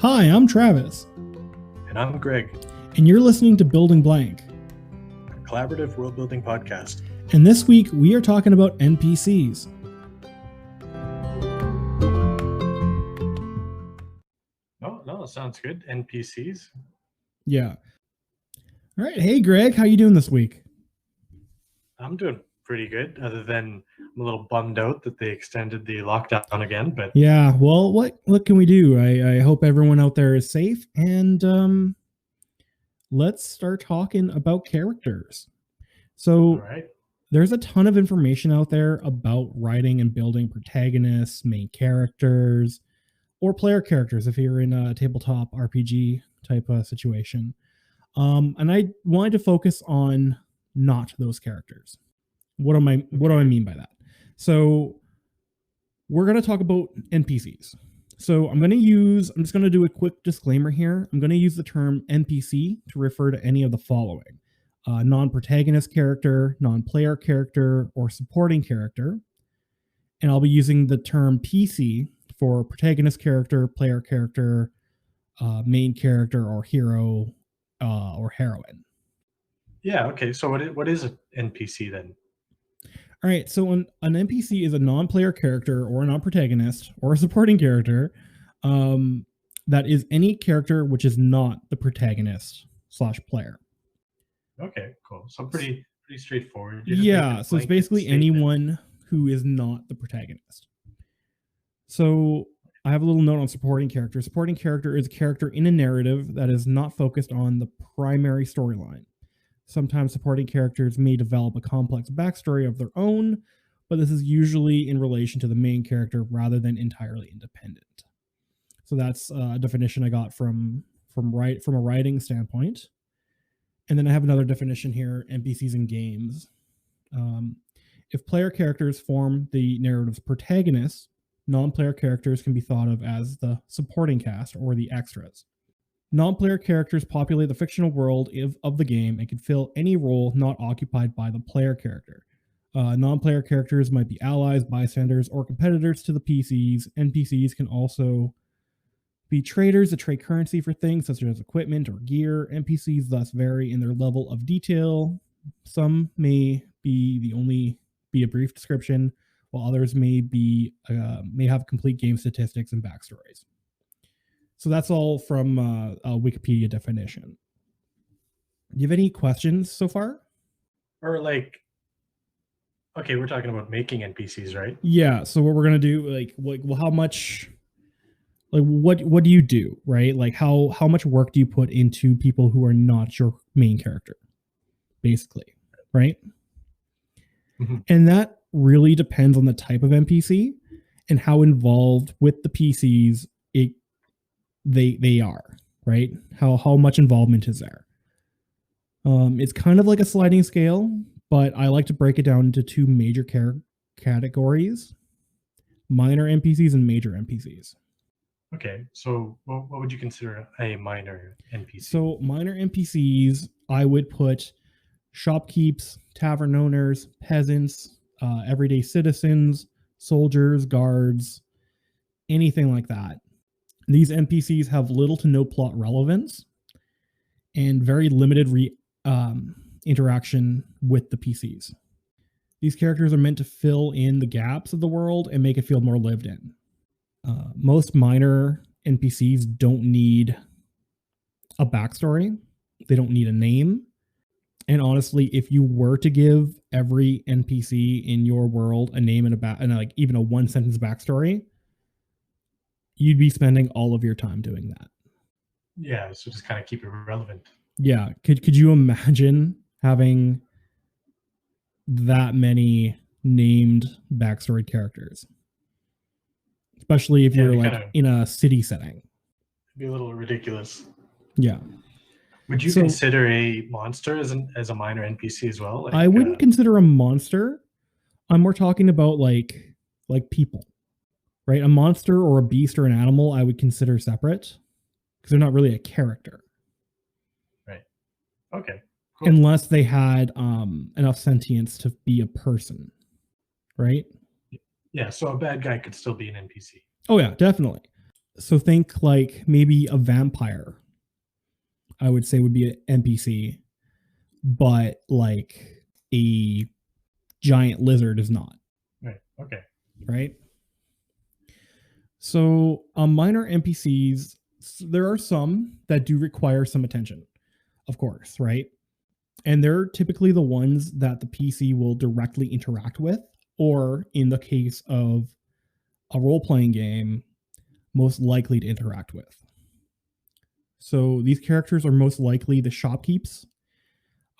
Hi, I'm Travis, And I'm Greg, and you're listening to Building Blank. a collaborative world building podcast. And this week, we are talking about NPCs. No, sounds good. NPCs. Yeah. All right. Hey, Greg, how you doing this week? I'm doing pretty good, other than I'm a little bummed out that they extended the lockdown again. But Yeah. Well, what can we do? I hope everyone out there is safe, and let's start talking about characters. So, all right. there's a ton of information out there about writing and building protagonists, main characters, or player characters if you're in a tabletop RPG type of situation. And I wanted to focus on not those characters. What do I mean by that? So we're going to talk about NPCs. So I'm just going to do a quick disclaimer here. I'm going to use the term NPC to refer to any of the following: non-protagonist character, non-player character, or supporting character. And I'll be using the term PC for protagonist character, player character, main character, or hero or heroine. Yeah. Okay. So what is an NPC then? All right. So an NPC is a non-player character or a non-protagonist or a supporting character that is any character which is not the protagonist / player. Okay. Cool. So pretty straightforward. Yeah. So it's basically anyone who is not the protagonist. So I have a little note on supporting character. Supporting character is a character in a narrative that is not focused on the primary storyline. Sometimes supporting characters may develop a complex backstory of their own, but this is usually in relation to the main character rather than entirely independent. So that's a definition I got from a writing standpoint. And then I have another definition here: NPCs in games. If player characters form the narrative's protagonists, non-player characters can be thought of as the supporting cast or the extras. Non-player characters populate the fictional world of the game and can fill any role not occupied by the player character. Non-player characters might be allies, bystanders, or competitors to the PCs. NPCs can also be traders that trade currency for things such as equipment or gear. NPCs thus vary in their level of detail. Some may be a brief description, while others may have complete game statistics and backstories. So that's all from a Wikipedia definition. Do you have any questions so far? Or okay, we're talking about making NPCs, right? Yeah. So what we're gonna do, how much, what do you do, right? Like how much work do you put into people who are not your main character, basically, right? Mm-hmm. And that really depends on the type of NPC and how involved with the PCs they are, right? How much involvement is there? It's kind of like a sliding scale, but I like to break it down into two major categories: minor NPCs and major NPCs. Okay, so what would you consider a minor NPC? So minor NPCs, I would put shopkeepers, tavern owners, peasants, everyday citizens, soldiers, guards, anything like that. These NPCs have little to no plot relevance and very limited interaction with the PCs. These characters are meant to fill in the gaps of the world and make it feel more lived in. Most minor NPCs don't need a backstory. They don't need a name. And honestly, if you were to give every NPC in your world a name and even a one sentence backstory, you'd be spending all of your time doing that. Yeah, so just kind of keep it relevant. Yeah. Could you imagine having that many named backstory characters? Especially if you're in a city setting. It'd be a little ridiculous. Yeah. Would you consider a monster as a minor NPC as well? I wouldn't consider a monster. I'm more talking about like people, right? A monster or a beast or an animal I would consider separate because they're not really a character. Right. Okay. Cool. Unless they had enough sentience to be a person, right? Yeah, so a bad guy could still be an NPC. Oh yeah, definitely. So think like maybe a vampire, I would say would be an NPC, but like a giant lizard is not. Right. Okay. Right. So minor NPCs, there are some that do require some attention, of course, right? And they're typically the ones that the PC will directly interact with, or in the case of a role playing game, most likely to interact with. So these characters are most likely the shopkeeps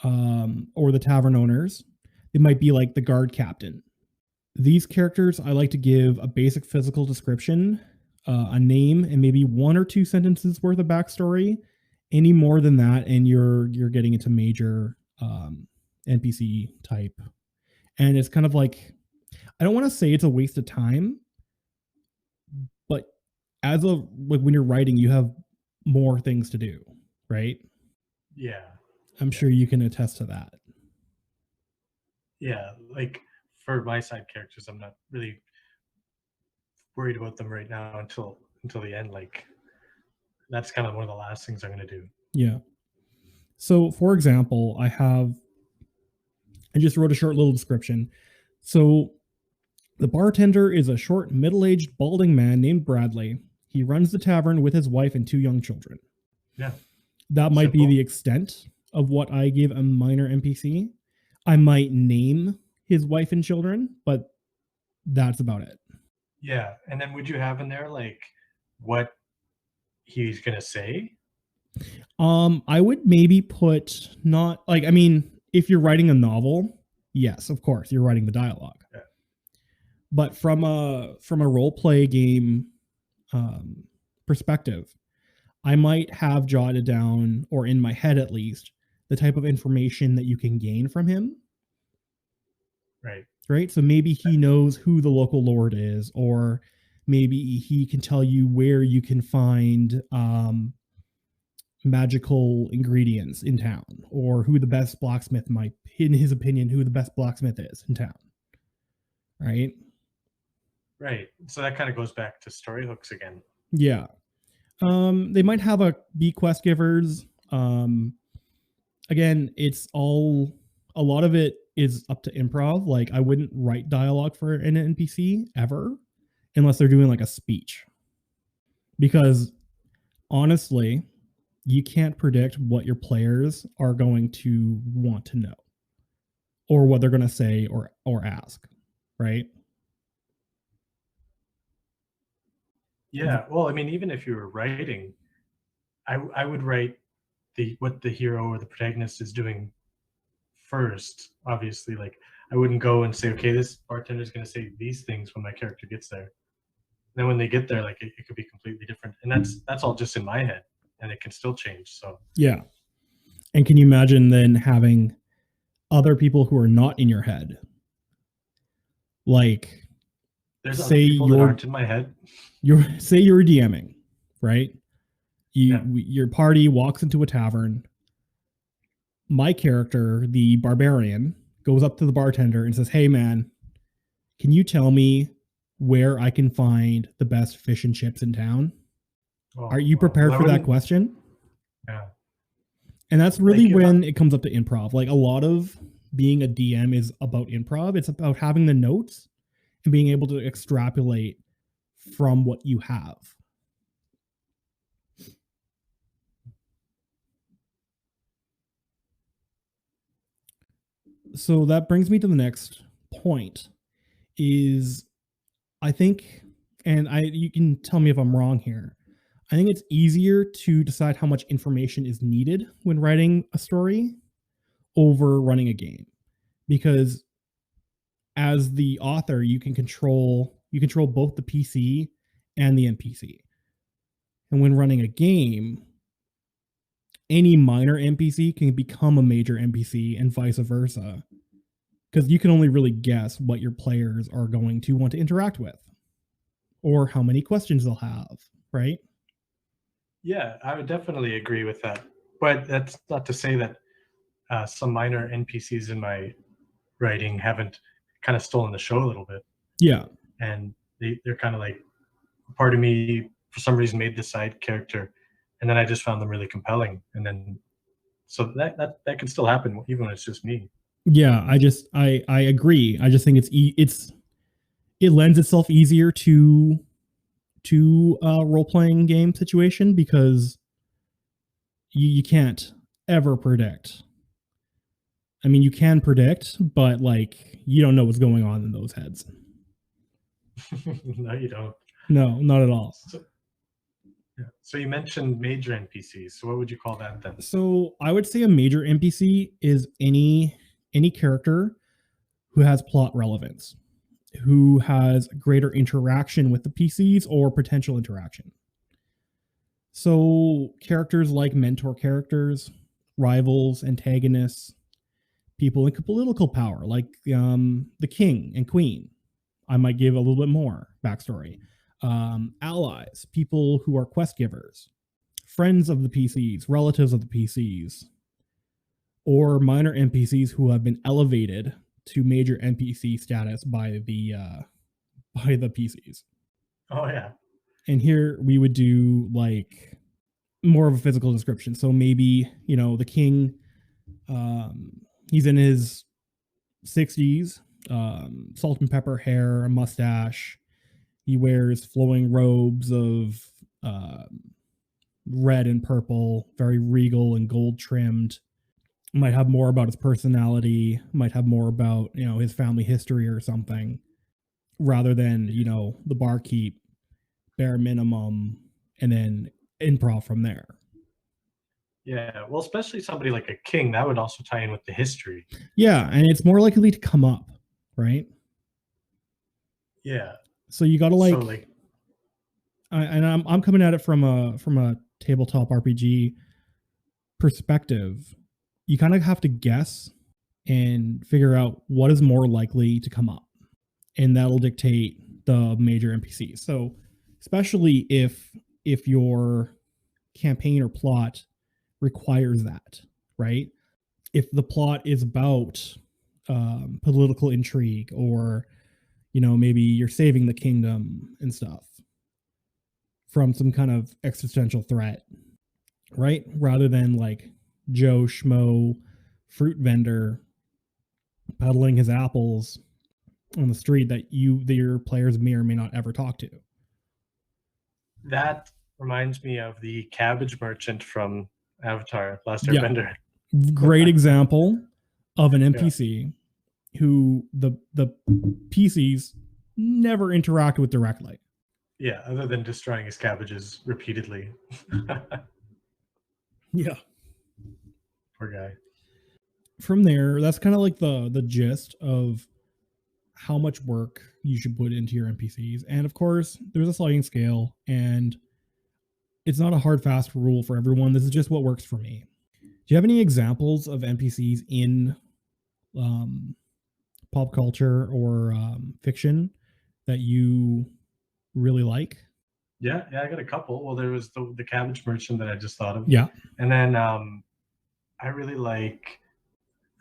or the tavern owners. It might be like the guard captain. These characters, I like to give a basic physical description, a name, and maybe one or two sentences worth of backstory. Any more than that, and you're getting into major NPC type. And it's kind of like, I don't want to say it's a waste of time, but as of like when you're writing, you have more things to do, right? Yeah. I'm sure you can attest to that. Yeah. Like for my side characters, I'm not really worried about them right now until the end. Like that's kind of one of the last things I'm going to do. Yeah. So, for example, I just wrote a short little description. So, the bartender is a short, middle aged, balding man named Bradley. He runs the tavern with his wife and two young children. Yeah. That might be the extent of what I give a minor NPC. I might name his wife and children, but that's about it. Yeah. And then would you have in there like what he's going to say? I would maybe put not like, I mean, if you're writing a novel, yes, of course, you're writing the dialogue. Yeah. But from a role play game perspective, I might have jotted down, or in my head at least, the type of information that you can gain from him. Right. Right. So maybe he knows who the local lord is, or maybe he can tell you where you can find magical ingredients in town, or who the best blacksmith might, in his opinion, who the best blacksmith is in town. Right. Right. So that kind of goes back to story hooks again. Yeah. They might have be quest givers. Again, it's all, a lot of it is up to improv. Like I wouldn't write dialogue for an NPC ever unless they're doing like a speech. Because honestly, you can't predict what your players are going to want to know or what they're going to say or ask, right? Yeah. Well, I mean, even if you were writing, I would write what the hero or the protagonist is doing first. Obviously, like I wouldn't go and say, okay, this bartender is going to say these things when my character gets there. Then when they get there, like it could be completely different, and that's all just in my head, and it can still change. So yeah. And can you imagine then having other people who are not in your head? Like, there's other people that aren't in my head. Say you're DMing, right? Your party walks into a tavern. My character, the barbarian, goes up to the bartender and says, "Hey man, can you tell me where I can find the best fish and chips in town?" Are you prepared for that question? Yeah. And that's really like when it comes up to improv. Like a lot of being a DM is about improv. It's about having the notes and being able to extrapolate from what you have. So that brings me to the next point is I think, and you can tell me if I'm wrong here, I think it's easier to decide how much information is needed when writing a story over running a game, because as the author, you control both the PC and the NPC. And when running a game, any minor NPC can become a major NPC and vice versa, because you can only really guess what your players are going to want to interact with or how many questions they'll have, right? Yeah, I would definitely agree with that. But that's not to say that some minor NPCs in my writing haven't kind of stolen the show a little bit. Yeah. And they're kind of like part of me for some reason made the side character, and then I just found them really compelling, and then so that can still happen even when it's just me. Yeah, I agree. I just think it lends itself easier to a role playing game situation because you can't ever predict. I mean, you can predict, but like you don't know what's going on in those heads. No, you don't. No, not at all. So you mentioned major NPCs. So what would you call that then? So I would say a major NPC is any character who has plot relevance, who has greater interaction with the PCs or potential interaction. So characters like mentor characters, rivals, antagonists, people in political power, like the king and queen. I might give a little bit more backstory. Allies, people who are quest givers, friends of the PCs, relatives of the PCs, or minor NPCs who have been elevated to major NPC status by the PCs. Oh yeah. And here we would do like more of a physical description. So maybe, the king, he's in his 60s, salt and pepper hair, a mustache. He wears flowing robes of red and purple, very regal and gold trimmed. Might have more about his personality, might have more about, his family history or something, rather than, the barkeep, bare minimum, and then improv from there. Yeah, well, especially somebody like a king, that would also tie in with the history. Yeah, and it's more likely to come up, right? Yeah. So you got to I'm coming at it from a tabletop RPG perspective. You kind of have to guess and figure out what is more likely to come up, and that'll dictate the major NPCs. So especially if your campaign or plot requires that, right? If the plot is about political intrigue, or maybe you're saving the kingdom and stuff from some kind of existential threat, right? Rather than like Joe Schmo fruit vendor peddling his apples on the street that your players may or may not ever talk to. That reminds me of the cabbage merchant from Avatar: Last Airbender. Yeah. Great example of an NPC who the PCs never interact with directly. Yeah, other than destroying his cabbages repeatedly. Yeah. Poor guy. From there, that's kind of like the gist of how much work you should put into your NPCs. And of course, there's a sliding scale, and it's not a hard, fast rule for everyone. This is just what works for me. Do you have any examples of NPCs in pop culture or fiction that you really like? Yeah, I got a couple. Well, there was the cabbage merchant that I just thought of. Yeah. And then I really like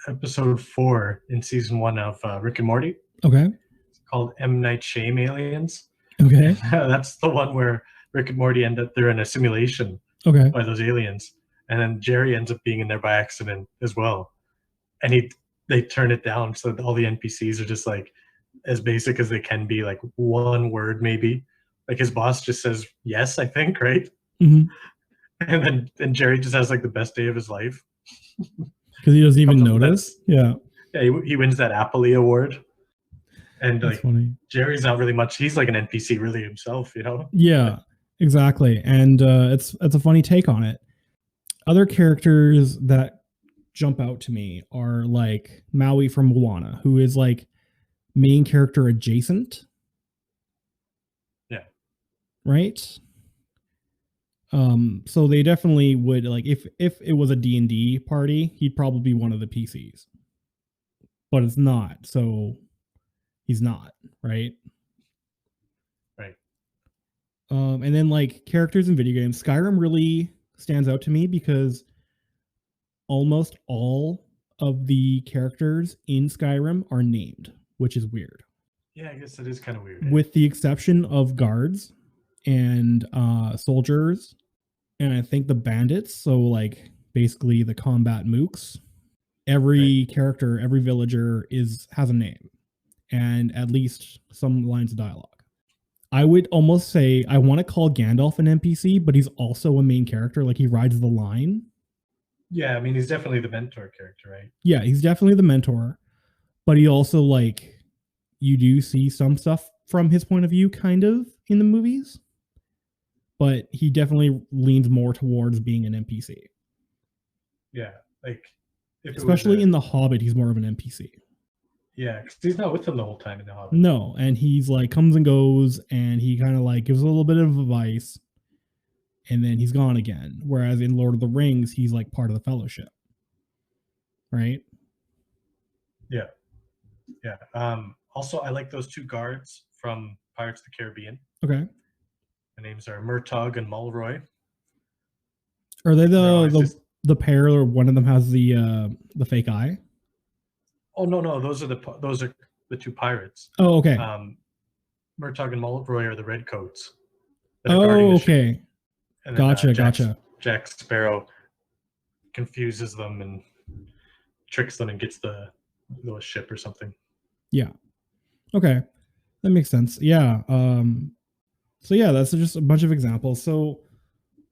episode 4 in season 1 of Rick and Morty. Okay. It's called M. Night Shyamalan Aliens. Okay. That's the one where Rick and Morty they're in a simulation by those aliens. And then Jerry ends up being in there by accident as well. And they turn it down so that all the NPCs are just like as basic as they can be, like one word maybe. Like his boss just says yes, I think, right? Mm-hmm. And then Jerry just has like the best day of his life. Because he doesn't even notice. Yeah. Yeah, he wins that Appley Award. And that's like funny. Jerry's not really much. He's like an NPC really himself, Yeah, exactly. And it's a funny take on it. Other characters that jump out to me are like Maui from Moana, who is like main character adjacent. Yeah. Right? So they definitely would, like, if it was a D&D party, he'd probably be one of the PCs. But it's not, so he's not, right? Right. And then like characters in video games, Skyrim really stands out to me because almost all of the characters in Skyrim are named, which is weird. Yeah, I guess it is kind of weird. With the exception of guards, and soldiers, and I think the bandits. So like basically the combat mooks. Every character, every villager has a name and at least some lines of dialogue. I would almost say I want to call Gandalf an NPC, but he's also a main character. Like he rides the line. Yeah, I mean he's definitely the mentor character, right? Yeah, he's definitely the mentor, but he also like you do see some stuff from his point of view, kind of in the movies, but he definitely leans more towards being an NPC. Yeah, like especially in The Hobbit, he's more of an NPC. Yeah, because he's not with them the whole time in The Hobbit. No, and he's like comes and goes, and he kind of like gives a little bit of advice, and then he's gone again. Whereas in Lord of the Rings, he's like part of the Fellowship, right? Yeah, yeah. Also, I like those two guards from Pirates of the Caribbean. Okay. The names are Murtaugh and Mulroy. Are they the pair, or one of them has the fake eye? Oh no, those are the two pirates. Oh, okay. Murtaugh and Mulroy are the redcoats. Oh, okay. And then, gotcha. Jack Sparrow confuses them and tricks them and gets the ship or something. Yeah. Okay, that makes sense. Yeah. So yeah, that's just a bunch of examples. So,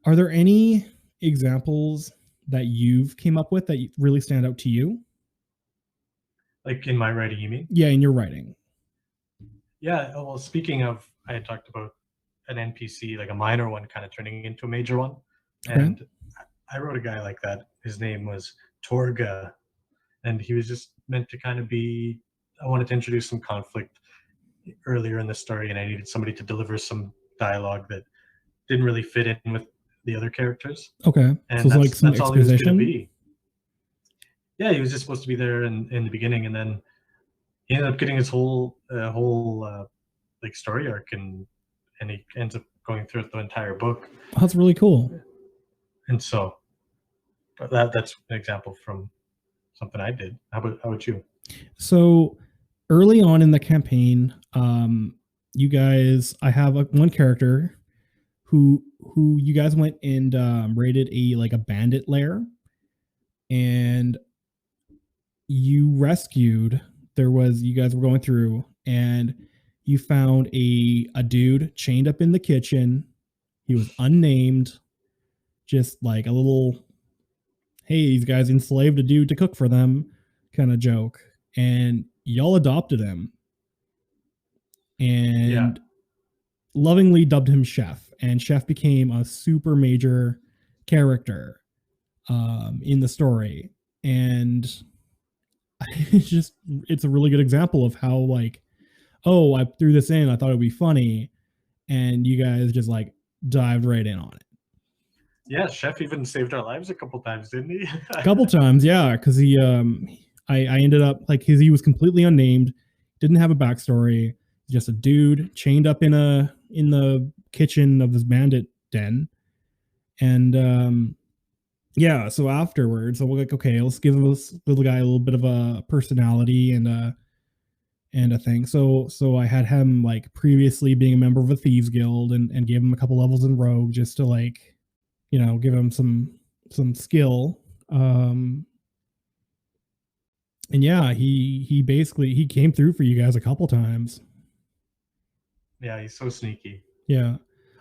are there any examples that you've came up with that really stand out to you? Like in my writing, you mean? Yeah, in your writing. Yeah. Well, speaking of, I had talked about an NPC, like a minor one, kind of turning into a major one, and I wrote a guy like that. His name was Torga, and he was just meant to kind of be. I wanted to introduce some conflict earlier in the story, and I needed somebody to deliver some dialogue that didn't really fit in with the other characters. Okay, and so it's like some exposition. All he was gonna be. Yeah, he was just supposed to be there in the beginning, and then he ended up getting his whole like story arc, and he ends up going through the entire book. Oh, that's really cool. And so that's an example from something I did. How about you? So early on in the campaign, you guys, I have one character who you guys went and raided a bandit lair, and you rescued. You guys were going through, and you found a dude chained up in the kitchen. He was unnamed, just like a little, hey, these guys enslaved a dude to cook for them kind of joke, and y'all adopted him and lovingly dubbed him Chef, and Chef became a super major character in the story. And it's a really good example of how like, oh, I threw this in, I thought it'd be funny, and you guys just like dived right in on it. Yeah, Chef even saved our lives a couple times, didn't he? A couple times, yeah, because he I ended up like he was completely unnamed, didn't have a backstory, just a dude chained up in the kitchen of this bandit den. And yeah, so afterwards, I was like, okay, let's give this little guy a little bit of a personality and a thing. So I had him like previously being a member of a thieves guild, and gave him a couple levels in rogue just to like, give him some skill. And yeah, he basically came through for you guys a couple times. Yeah, he's so sneaky. Yeah,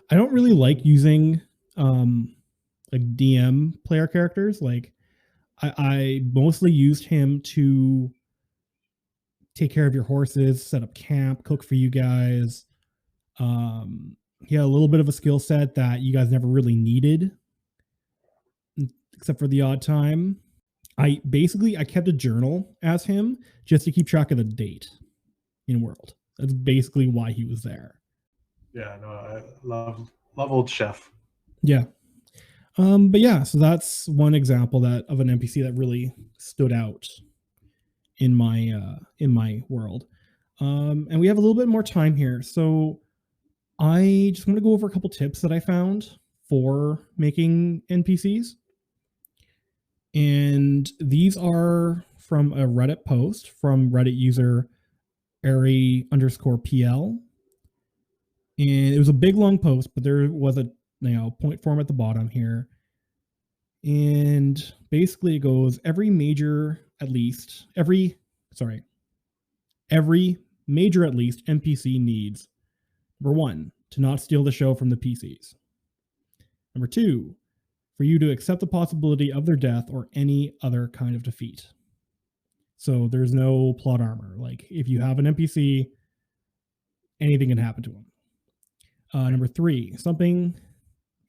I don't really like using like DM player characters. Like I mostly used him to take care of your horses, set up camp, cook for you guys. He had a little bit of a skill set that you guys never really needed, except for the odd time. I kept a journal as him just to keep track of the date in world. That's basically why he was there. Yeah, no, I love old Chef. Yeah. But yeah, so that's one example of an NPC that really stood out in my world. And we have a little bit more time here, so I just want to go over a couple tips that I found for making NPCs. And these are from a Reddit post from Reddit user Ari_PL. And it was a big long post, but there was a point form at the bottom here. And basically it goes every major at least NPC needs, number 1, to not steal the show from the PCs. Number 2, for you to accept the possibility of their death or any other kind of defeat. So there's no plot armor. Like if you have an NPC, anything can happen to them. Number 3,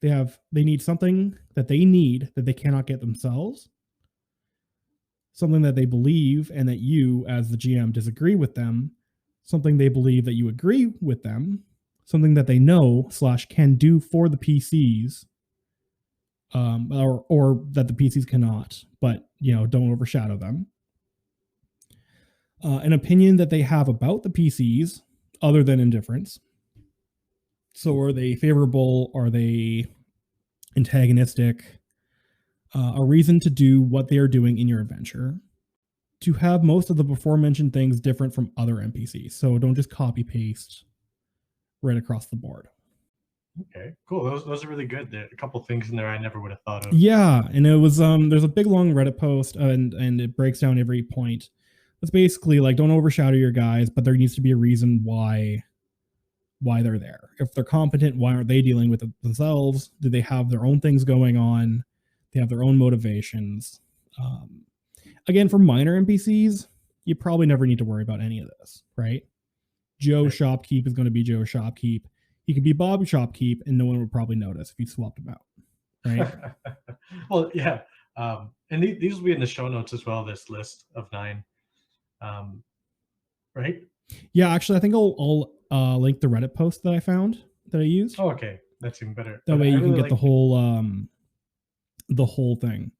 they need something that they cannot get themselves, something that they believe and that you as the GM disagree with them, something they believe that you agree with them, something that they know / can do for the PCs, or that the PCs cannot, but don't overshadow them. An opinion that they have about the PCs other than indifference. So are they favorable? Are they antagonistic? A reason to do what they are doing in your adventure. To have most of the before mentioned things different from other NPCs. So don't just copy paste right across the board. Okay, cool. Those are really good. There are a couple things in there I never would have thought of. Yeah, and it was there's a big long Reddit post and it breaks down every point. It's basically like, don't overshadow your guys, but there needs to be a reason why they're there. If they're competent, why aren't they dealing with it themselves? Do they have their own things going on? They have their own motivations. Again, for minor NPCs, you probably never need to worry about any of this, right? Joe Right. Shopkeep is going to be Joe Shopkeep. He could be Bob Shopkeep, and no one would probably notice if you swapped him out, right? Well, yeah. And these will be in the show notes as well, this list of 9. Right? Yeah, actually, I think I'll link the Reddit post that I found that I used. Oh, okay. That's even better. That way you can get the whole thing.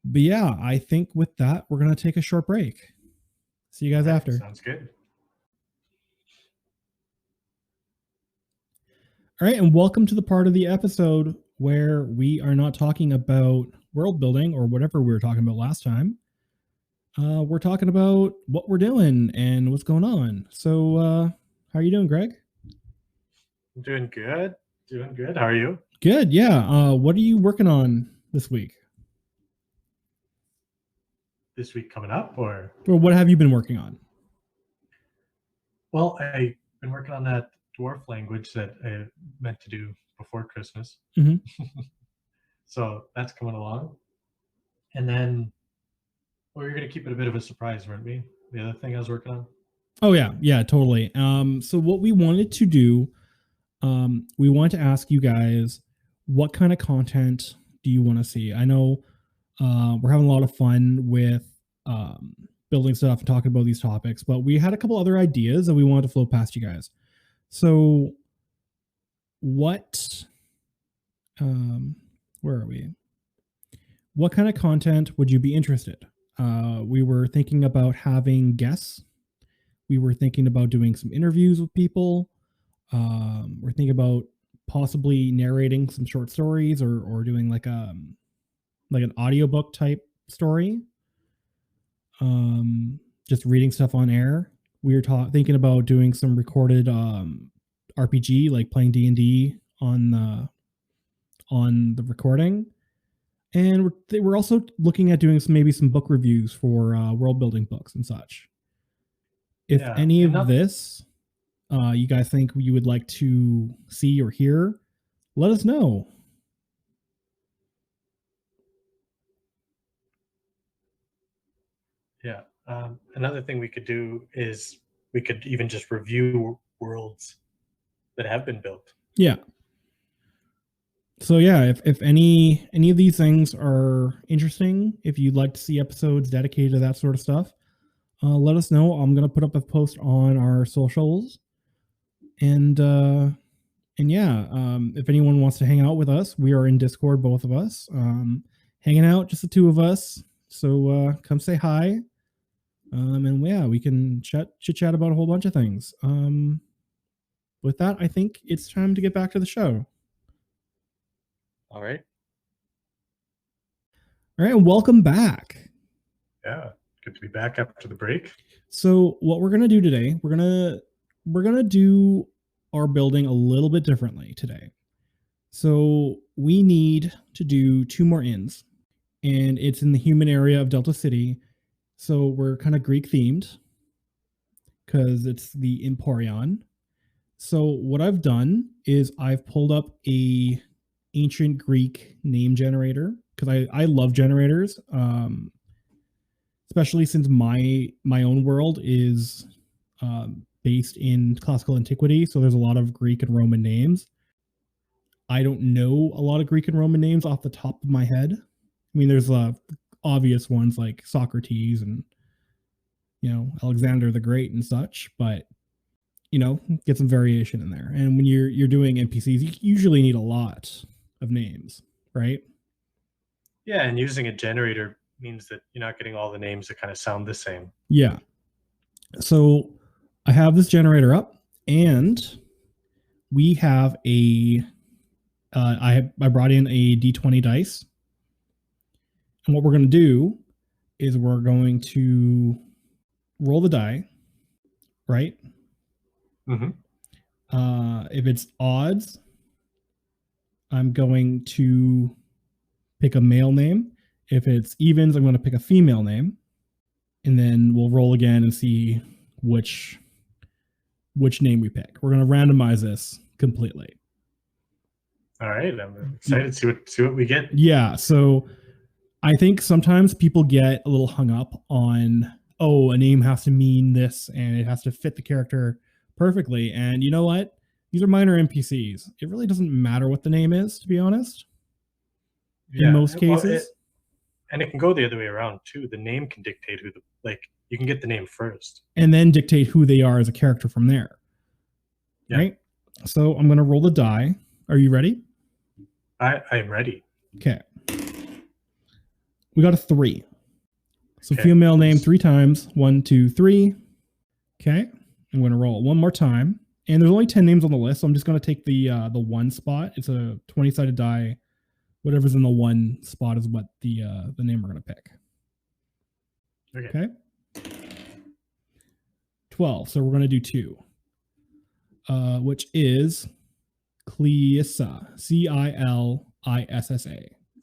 But yeah, I think with that, we're going to take a short break. See you guys after. Sounds good. All right, and welcome to the part of the episode where we are not talking about world building or whatever we were talking about last time. We're talking about what we're doing and what's going on. So how are you doing, Greg? I'm doing good. How are you? Good, yeah. What are you working on this week? This week coming up, or what have you been working on? Well, I've been working on that dwarf language that I meant to do before Christmas. Mm-hmm. So that's coming along. And then, well, you're going to keep it a bit of a surprise, weren't we? The other thing I was working on? Oh, yeah, totally. So what we wanted to do, we wanted to ask you guys, what kind of content do you want to see? I know we're having a lot of fun with building stuff and talking about these topics, but we had a couple other ideas that we wanted to float past you guys. So what, where are we? What kind of content would you be interested? We were thinking about having guests. We were thinking about doing some interviews with people. We're thinking about possibly narrating some short stories or doing like an audiobook type story. Just reading stuff on air. We were thinking about doing some recorded RPG, like playing D&D on the recording. And we're also looking at doing maybe some book reviews for world building books and such. If any of this you guys think you would like to see or hear, let us know. Yeah. Another thing we could do is we could even just review worlds that have been built. Yeah. So yeah, if any of these things are interesting, if you'd like to see episodes dedicated to that sort of stuff, let us know. I'm gonna put up a post on our socials, and yeah, if anyone wants to hang out with us, we are in Discord, both of us, hanging out, just the two of us. So come say hi, and yeah, we can chit chat about a whole bunch of things. With that, I think it's time to get back to the show. All right. All right, and welcome back. Yeah, good to be back after the break. So what we're gonna do today, we're gonna do are building a little bit differently today. So we need to do 2 more inns, and it's in the human area of Delta City. So we're kind of Greek themed because it's the Emporion. So what I've done is I've pulled up a ancient Greek name generator because I love generators, especially since my own world is based in classical antiquity. So there's a lot of Greek and Roman names. I don't know a lot of Greek and Roman names off the top of my head. I mean, there's obvious ones like Socrates and Alexander the Great and such, but get some variation in there. And when you're doing NPCs, you usually need a lot of names, right? Yeah, and using a generator means that you're not getting all the names that kind of sound the same. Yeah. So I have this generator up, and we have I brought in a D20 dice. And what we're going to do is we're going to roll the die, right? Mm-hmm. If it's odds, I'm going to pick a male name. If it's evens, I'm going to pick a female name. And then we'll roll again and see which name we pick. We're going to randomize this completely. All right, I'm excited to see what we get. Yeah, so I think sometimes people get a little hung up on, a name has to mean this and it has to fit the character perfectly. And you know what? These are minor NPCs. It really doesn't matter what the name is, to be honest. In most cases. And it can go the other way around too. The name can dictate you can get the name first. And then dictate who they are as a character from there. Yeah. Right? So I'm going to roll the die. Are you ready? I'm ready. Okay. We got a 3. So female name 3 times. 1, 2, 3. Okay. I'm going to roll it one more time. And there's only 10 names on the list, so I'm just going to take the 1 spot. It's a 20-sided die. Whatever's in the 1 spot is what the name we're going to pick. Okay. 12. So we're going to do 2, which is Cleissa. Cilissa.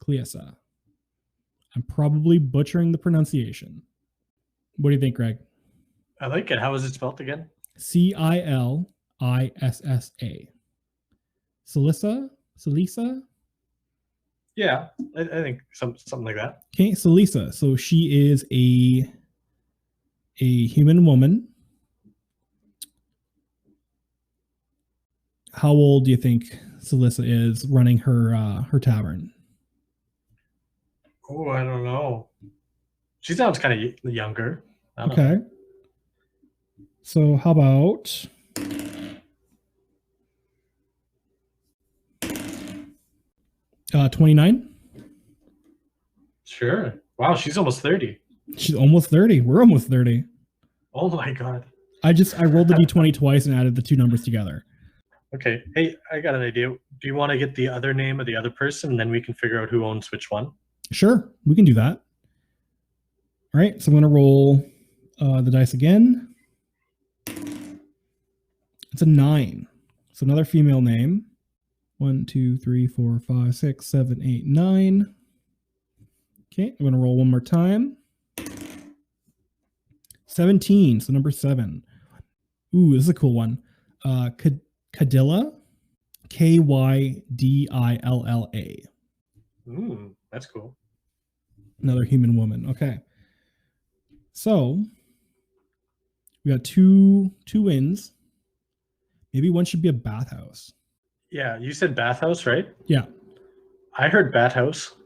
Cleissa. I'm probably butchering the pronunciation. What do you think, Greg? I like it. How is it spelled again? Cilissa. Cilissa? Yeah, I think something like that. Okay, Cilissa. So she is a human woman. How old do you think Cilissa is running her tavern? Oh, I don't know. She sounds kind of younger. Okay. Know. So how about 29? Sure. Wow, she's almost 30. She's almost 30. We're almost 30. Oh my god. I rolled the D20 twice and added the 2 numbers together. Okay. Hey, I got an idea. Do you want to get the other name of the other person, and then we can figure out who owns which one? Sure, we can do that. All right, so I'm going to roll the dice again. It's a 9. So another female name. 1, 2, 3, 4, 5, 6, 7, 8, 9. Okay, I'm going to roll one more time. 17, so number 7. Ooh, this is a cool one. Cadilla. Kydilla. That's cool. Another human woman. Okay. So we got two inns. Maybe one should be a bathhouse. Yeah, you said bathhouse, right? Yeah. I heard bathhouse.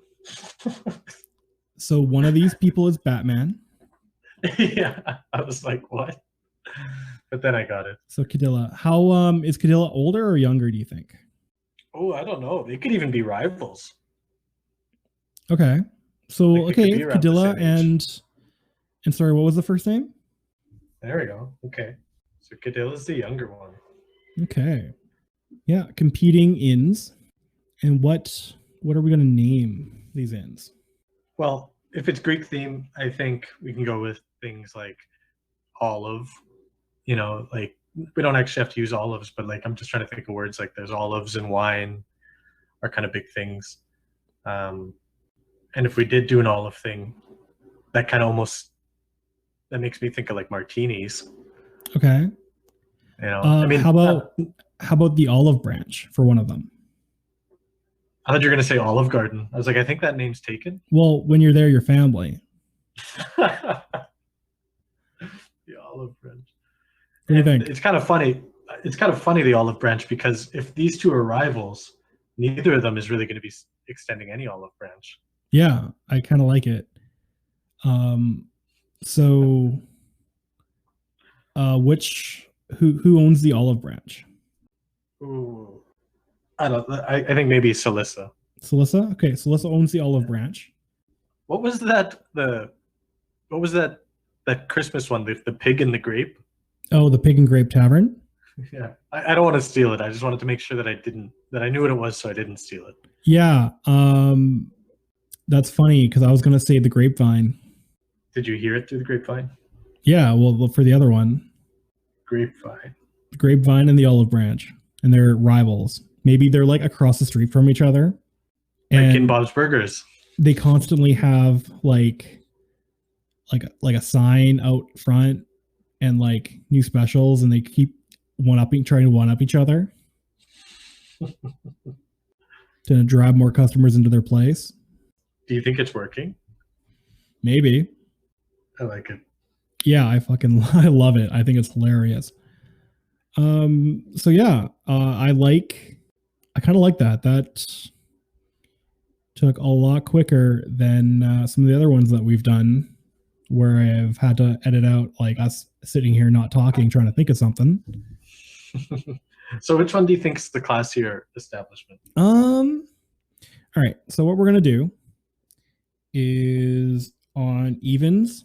So one of these people is Batman. Yeah, I was like, what? But then I got it. So Cadilla. How is Cadilla older or younger, do you think? Oh, I don't know. They could even be rivals. Okay. So Cadilla and sorry, what was the first name? There we go. Okay. So Cadilla's the younger one. Okay. Yeah, competing inns. And what are we going to name these inns? Well, if it's Greek theme, I think we can go with things like olive, like we don't actually have to use olives, but like I'm just trying to think of words like there's olives and wine are kind of big things. And if we did do an olive thing, that kind of almost that makes me think of like martinis. Okay. You know, I mean, how about the olive branch for one of them? I thought you were gonna say Olive Garden. I was like, I think that name's taken. Well, when you're there, your family. The olive branch. What do you And think? it's kind of funny. It's kind of funny the olive branch because if these two are rivals, neither of them is really going to be extending any olive branch. Yeah, I kind of like it. So, who owns the olive branch? Ooh, I don't. I think maybe Salissa. Salissa? Okay, Salissa owns the olive branch. What was that? What was that Christmas one? The pig and the grape. Oh, the Pig and Grape Tavern? Yeah, I don't want to steal it. I just wanted to make sure that I knew what it was, so I didn't steal it. Yeah, that's funny because I was gonna say the Grapevine. Did you hear it through the grapevine? Yeah, well, for the other one, Grapevine. the Grapevine and the Olive Branch, and they're rivals. Maybe they're like across the street from each other, Like and in Bob's Burgers. they constantly have like a sign out front and like new specials, and they keep trying to one up each other to drive more customers into their place. Do you think it's working? Maybe. I like it. Yeah, I love it. I think it's hilarious. So yeah, I kind of like that. That took a lot quicker than some of the other ones that we've done, where I've had to edit out like us sitting here not talking, trying to think of something. So which one do you think is the classier establishment? All right. So what we're gonna do is on evens,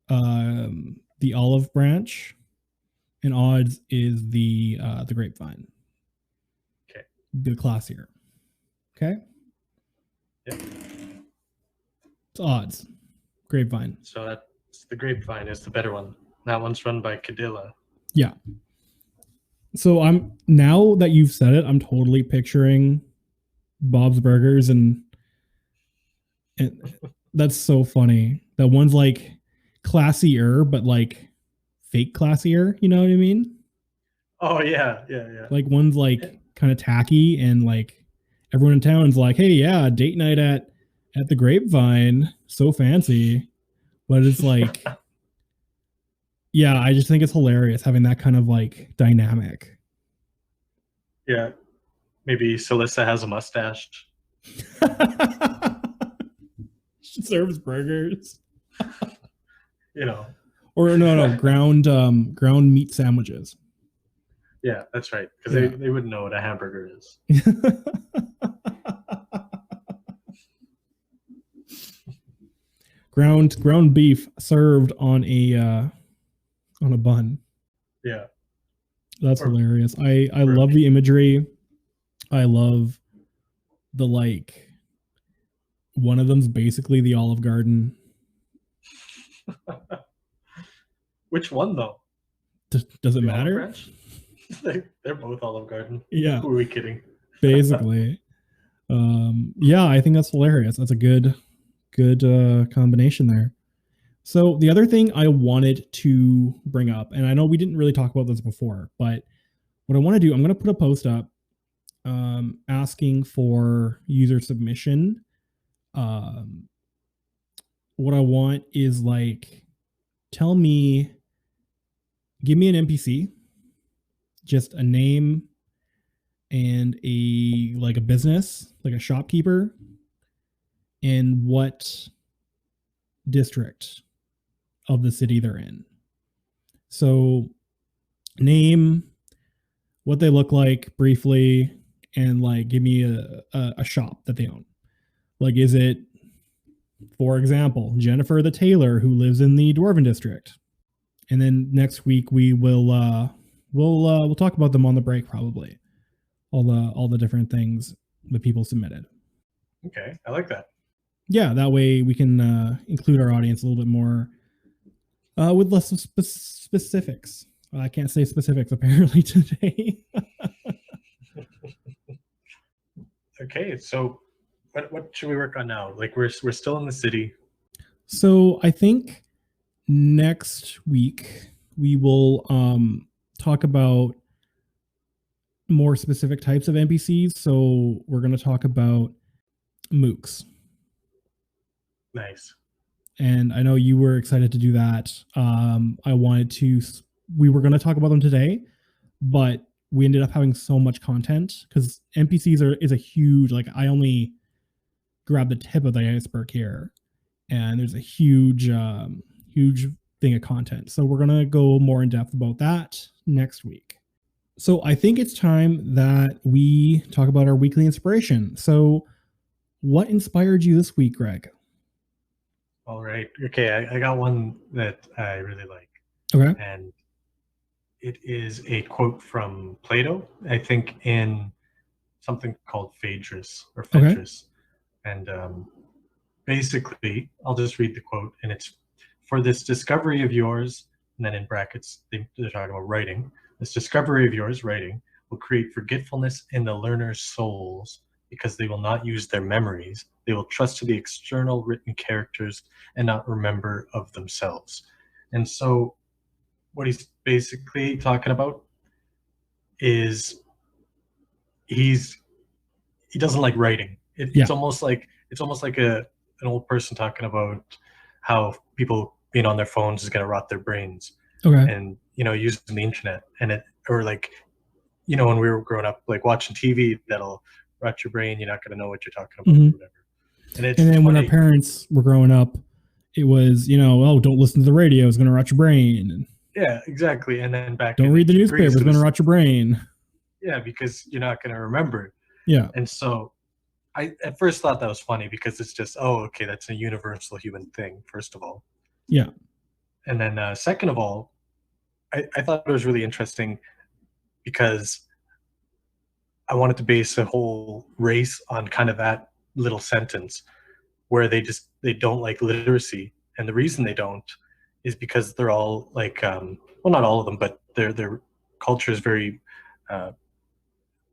the Olive Branch, and odds is the Grapevine. Okay. The classier. Okay. Yep. It's odds. Grapevine. So that's the Grapevine is the better one. That one's run by Cadilla. Yeah. So now that you've said it, I'm totally picturing Bob's Burgers, and that's so funny. That one's like classier, but like fake classier. You know what I mean? Oh yeah. Like one's like kind of tacky, and like everyone in town's like, "Hey, yeah, date night at the Grapevine, so fancy," but it's like. Yeah, I just think it's hilarious having that kind of like dynamic. Yeah. Maybe Salissa has a mustache. She serves burgers. You know. Or no, ground meat sandwiches. Yeah, that's right. Because they wouldn't know what a hamburger is. ground beef served on a bun. Yeah. That's hilarious. I love the imagery. I love the like one of them's basically the Olive Garden. Which one though? Does it matter? They're both Olive Garden. Yeah. Who are we kidding? Basically. Yeah, I think that's hilarious. That's a good combination there. So the other thing I wanted to bring up, and I know we didn't really talk about this before, but what I want to do, I'm going to put a post up asking for user submission. What I want is like, give me an NPC, just a name and a business, like a shopkeeper, and what district of the city they're in. So name, what they look like briefly, and like give me a shop that they own. Like, is it, for example, Jennifer the tailor who lives in the Dwarven district? And then next week we will we'll talk about them on the break, probably. All the different things that people submitted. Okay, I like that. Yeah, that way we can include our audience a little bit more with less specifics. I can't say specifics apparently today. Okay, so what should we work on now? Like we're still in the city. So I think next week we will talk about more specific types of NPCs. So we're going to talk about mooks. Nice. And I know you were excited to do that. We were going to talk about them today, but we ended up having so much content because NPCs is a huge, like, I only grabbed the tip of the iceberg here, and there's a huge thing of content. So we're going to go more in depth about that next week. So I think it's time that we talk about our weekly inspiration. So what inspired you this week, Greg? All right. Okay, I got one that I really like. Okay. And it is a quote from Plato, I think in something called Phaedrus or Phaedrus. Okay. And basically, I'll just read the quote, and it's, "For this discovery of yours," and then in brackets, they're talking about writing, "this discovery of yours, writing, will create forgetfulness in the learner's souls, because they will not use their memories. They will trust to the external written characters and not remember of themselves." And so what he's basically talking about is he doesn't like writing. It's almost like an old person talking about how people being on their phones is going to rot their brains. Okay. And using the internet, and or like when we were growing up, like watching TV, that'll rot your brain. You're not going to know what you're talking about, or whatever. And then funny. When our parents were growing up, it was, oh, don't listen to the radio, it's going to rot your brain. Yeah, exactly. And then don't read the newspaper, it's going to rot your brain. Yeah, because you're not going to remember. Yeah. And so I at first thought that was funny, because it's just, oh, okay, that's a universal human thing, first of all. Yeah. And then second of all, I thought it was really interesting, because I wanted to base a whole race on kind of that little sentence, where they don't like literacy. And the reason they don't is because they're all like, well, not all of them, but their culture is very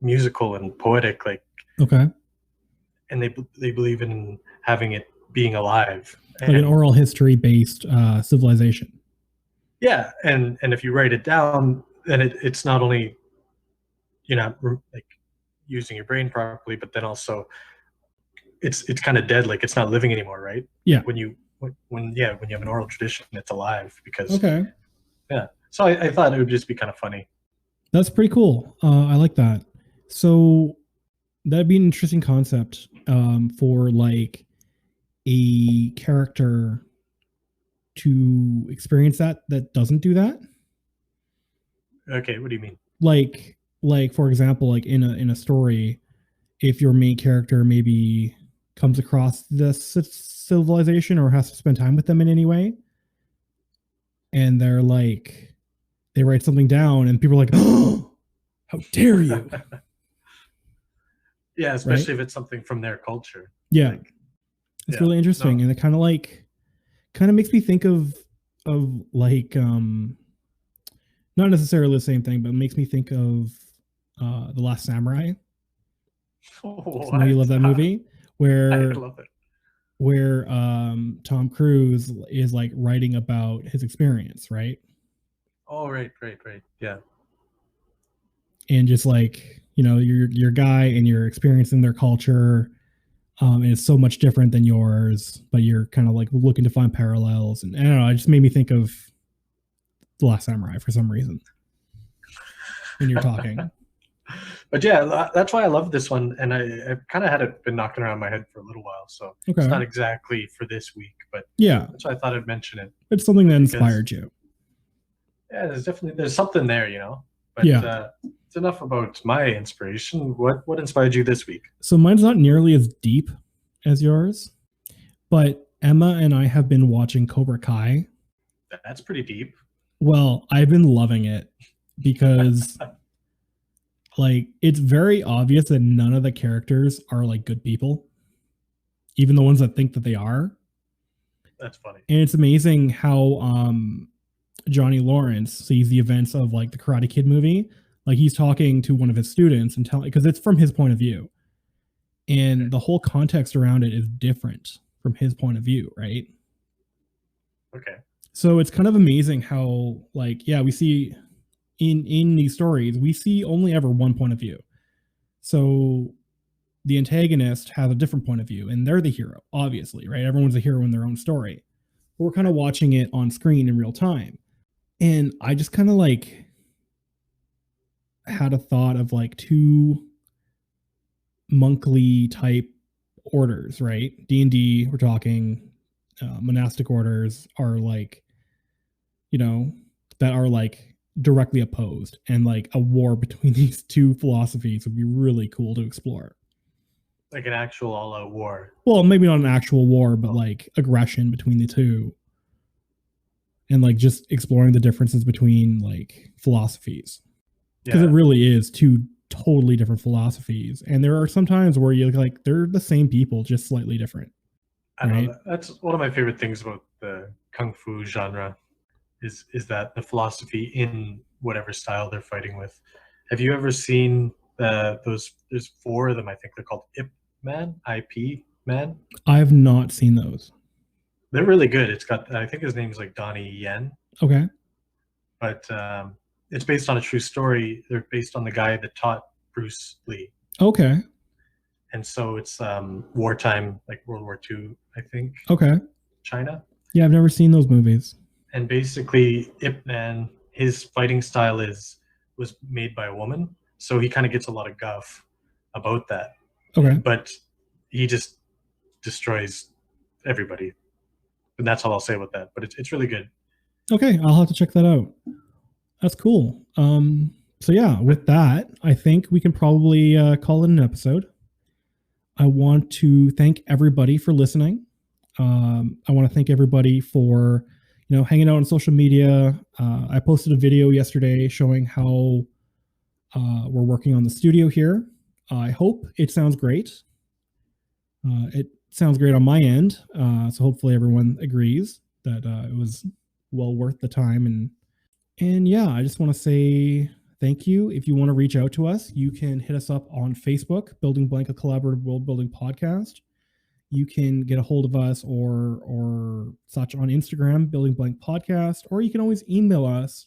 musical and poetic, like. Okay. And they believe in having it being alive, like an oral history based civilization. Yeah, and if you write it down, then it's not only you're not like using your brain properly, but then also it's kind of dead, like it's not living anymore, right? Yeah. When you have an oral tradition, it's alive, because okay. Yeah. So I thought it would just be kind of funny. That's pretty cool. I like that. So that'd be an interesting concept for like a character to experience that doesn't do that. Okay, what do you mean? Like for example, like in a story, if your main character maybe comes across this civilization or has to spend time with them in any way, and they're like, they write something down and people are like, "Oh, how dare you!" Yeah, especially if it's something from their culture. Yeah, like, it's really interesting, and it kind of makes me think of like not necessarily the same thing, but it makes me think of The Last Samurai. I know you love that movie, where I love it. Where Tom Cruise is like writing about his experience, right? Oh, right, yeah. And just like, your guy and you're experiencing their culture, and it's so much different than yours, but you're kind of like looking to find parallels. And I don't know, it just made me think of The Last Samurai for some reason when you're talking. But yeah, that's why I love this one, and I kind of had it been knocking around my head for a little while, so It's not exactly for this week, but yeah, that's why I thought I'd mention it. It's something that inspired you. Yeah, there's something there, But it's enough about my inspiration. What inspired you this week? So mine's not nearly as deep as yours, but Emma and I have been watching Cobra Kai. That's pretty deep. Well, I've been loving it because like it's very obvious that none of the characters are like good people, even the ones that think that they are. That's funny. And it's amazing how Johnny Lawrence sees the events of like the Karate Kid movie, like he's talking to one of his students and telling, because it's from his point of view, and the whole context around it is different from his point of view, right? Okay. So it's kind of amazing how, like, yeah, we see in these stories, we see only ever one point of view. So the antagonist has a different point of view, and they're the hero, obviously, right? Everyone's a hero in their own story. But we're kind of watching it on screen in real time. And I just kind of like had a thought of like two monkly type orders, right? D&D, we're talking monastic orders are like, you know, that are like directly opposed, and like a war between these two philosophies would be really cool to explore. Like an actual all-out war. Well, maybe not an actual war, but like aggression between the two, and like just exploring the differences between like philosophies, because it really is two totally different philosophies. And there are some times where you like they're the same people, just slightly different. I know that's one of my favorite things about the kung fu genre is that the philosophy in whatever style they're fighting with. Have you ever seen those? There's 4 of them. I think they're called IP Man. I have not seen those. They're really good. It's got, I think his name's like Donnie Yen. Okay. But it's based on a true story. They're based on the guy that taught Bruce Lee. Okay. And so it's wartime, like World War II, I think. Okay. China. Yeah, I've never seen those movies. And basically, Ip Man, his fighting style was made by a woman, so he kind of gets a lot of guff about that. Okay. But he just destroys everybody, and that's all I'll say about that. But it's really good. Okay, I'll have to check that out. That's cool. So yeah, with that, I think we can probably call it an episode. I want to thank everybody for listening. I want to thank everybody for, you know, hanging out on social media. I posted a video yesterday showing how we're working on the studio here. I hope it sounds great. It sounds great on my end. So hopefully everyone agrees that it was well worth the time. And yeah, I just want to say thank you. If you want to reach out to us, you can hit us up on Facebook, Building Blank, a collaborative world building podcast. You can get a hold of us or such on Instagram, Building Blank Podcast, or you can always email us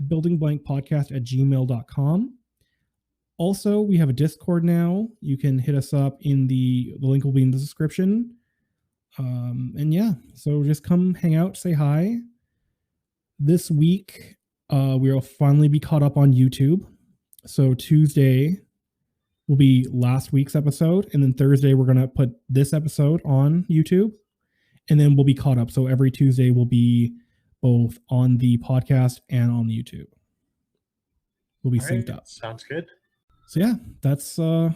at buildingblankpodcast@gmail.com. Also, we have a Discord now. You can hit us up in the link will be in the description. And yeah, so just come hang out, say hi. This week, we will finally be caught up on YouTube. So Tuesday will be last week's episode, and then Thursday we're going to put this episode on YouTube, and then we'll be caught up. So every Tuesday will be both on the podcast and on the YouTube. We'll be synced up. Sounds good. So yeah, that's everything.